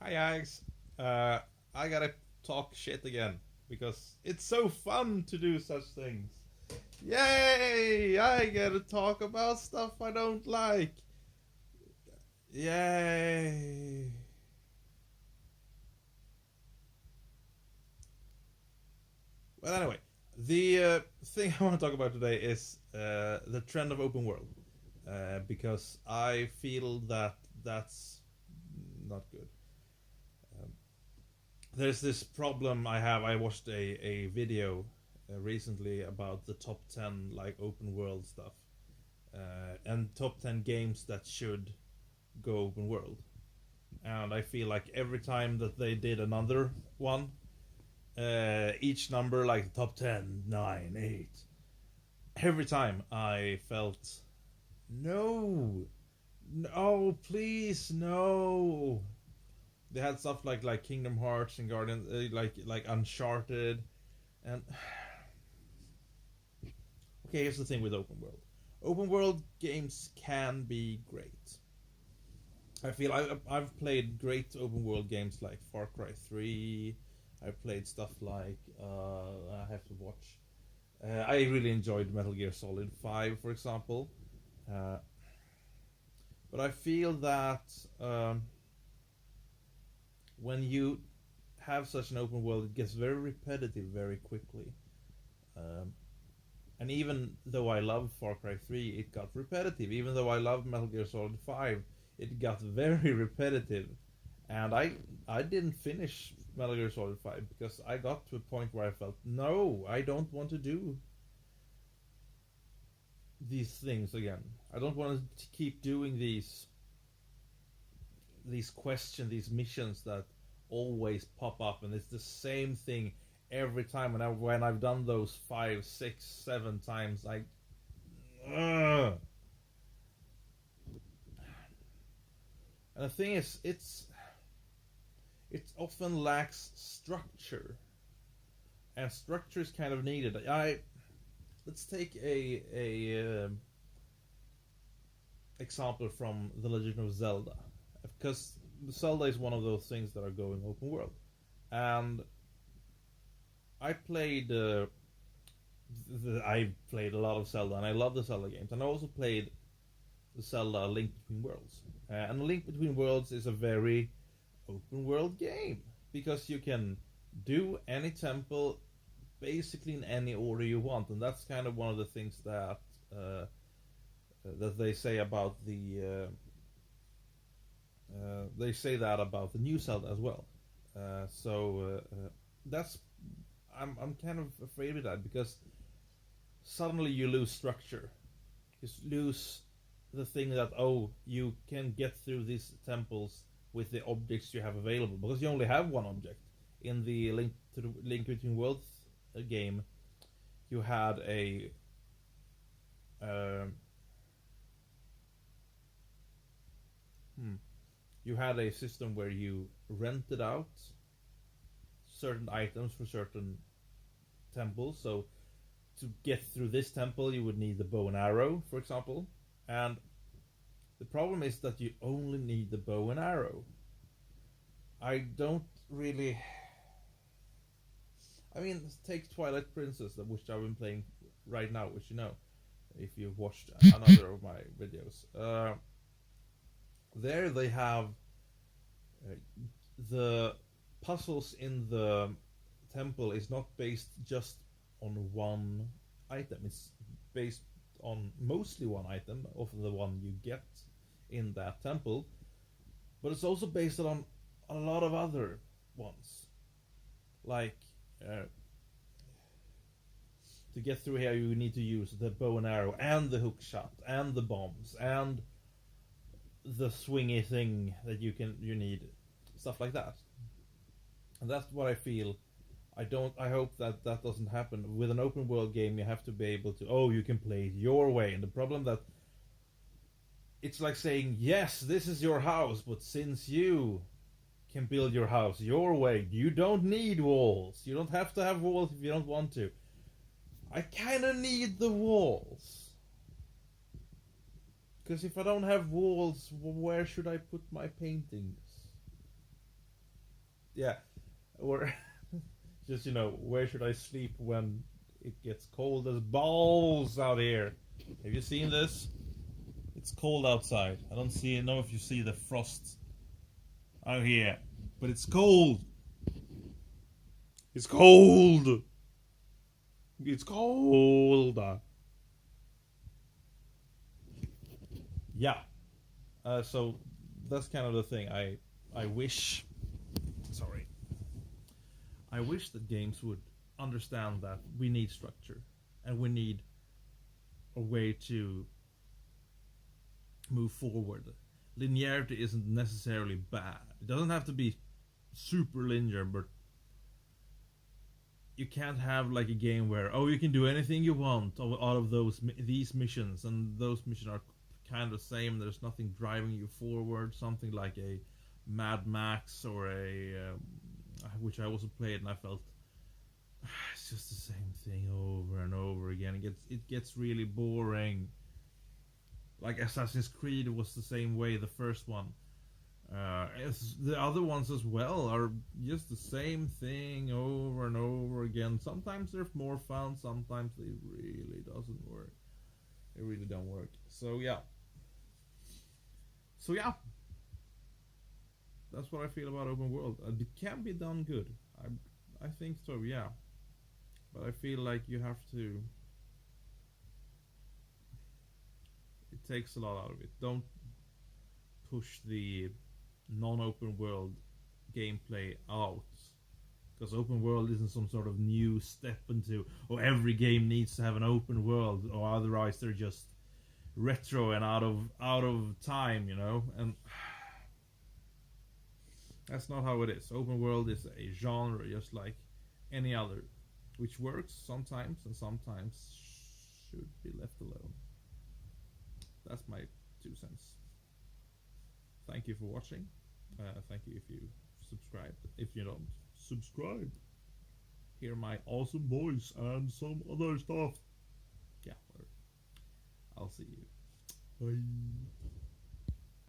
Hi guys. I gotta talk shit again because it's so fun to do such things. Yay! I gotta talk about stuff I don't like. Yay! Well, anyway, the thing I want to talk about today is the trend of open world because I feel that that's not good. Um, there's this problem I have. I watched a video recently about the top 10 like open world stuff and top 10 games that should go open world. And I feel like every time that they did another one, each number like top 10, 9, 8, every time I felt no, no, please, no. They had stuff like Kingdom Hearts and Guardian, like Uncharted, and okay, here's the thing with open world. Open world games can be great. I feel I've played great open world games like Far Cry 3. I played stuff like I have to watch. I really enjoyed Metal Gear Solid 5, for example. Uh, but I feel that when you have such an open world, it gets very repetitive very quickly. Um, and even though I love Far Cry 3, it got repetitive. Even though I love Metal Gear Solid 5, it got very repetitive. And I didn't finish Metal Gear Solid 5 because I got to a point where I felt, no, I don't want to do these things again. I don't want to keep doing these questions, these missions that always pop up, and it's the same thing every time. And when I've done those 5, 6, 7 times, and the thing is, it often lacks structure, and structure is kind of needed. Let's take a example from The Legend of Zelda, because Zelda is one of those things that are going open world, and I played I played a lot of Zelda, and I love the Zelda games, and I also played the Zelda Link Between Worlds, and Link Between Worlds is a very open world game because you can do any temple basically in any order you want, and that's kind of one of the things that they say about they say that about the new Zelda as well. That's I'm kind of afraid of that because suddenly you lose structure. You lose the thing that you can get through these temples with the objects you have available because you only have one object. In the Link Between Worlds game, you had uh, you had a system where you rented out certain items for certain temples. So to get through this temple, you would need the bow and arrow, for example. And the problem is that you only need the bow and arrow. I don't really. I mean, take Twilight Princess, which I've been playing right now, which you know, if you've watched another of my videos. There they have the puzzles in the temple is not based just on one item. It's based on mostly one item of the one you get in that temple, but it's also based on a lot of other ones. Like to get through here, you need to use the bow and arrow and the hook shot and the bombs and the swingy thing that you need, stuff like that. And that's what I feel. I hope that doesn't happen with an open world game. You have to be able to, you can play it your way. And the problem that it's like saying, yes, this is your house, but since you can build your house your way, you don't need walls. You don't have to have walls if you don't want to. I kind of need the walls. Because if I don't have walls, where should I put my paintings? Yeah, or just where should I sleep when it gets cold as balls out here? Have you seen this? It's cold outside. I don't know if you see the frost out here, but it's cold. It's cold. It's cold. Yeah. So that's kind of the thing. I wish. Sorry. I wish that games would understand that we need structure and we need a way to move forward. Linearity isn't necessarily bad. It doesn't have to be super linear, but you can't have like a game where you can do anything you want out of these missions, and those missions are kind of the same. There's nothing driving you forward. Something like a Mad Max or a which I also played, and I felt it's just the same thing over and over again. It gets really boring. Like Assassin's Creed was the same way, the first one. The other ones as well are just the same thing over and over again. Sometimes they're more fun, sometimes they really doesn't work. They really don't work. So yeah. That's what I feel about open world. It can be done good. I think so, yeah. But I feel like you have to. It takes a lot out of it. Don't push the non-open world gameplay out, because open world isn't some sort of new step into every game needs to have an open world, or otherwise they're just retro and out of time, and that's not how it is. Open world is a genre just like any other, which works sometimes and sometimes should be left alone. That's my 2 cents. Thank you for watching. Thank you if you subscribed. If you don't subscribe, hear my awesome voice and some other stuff. Yeah, I'll see you. Bye.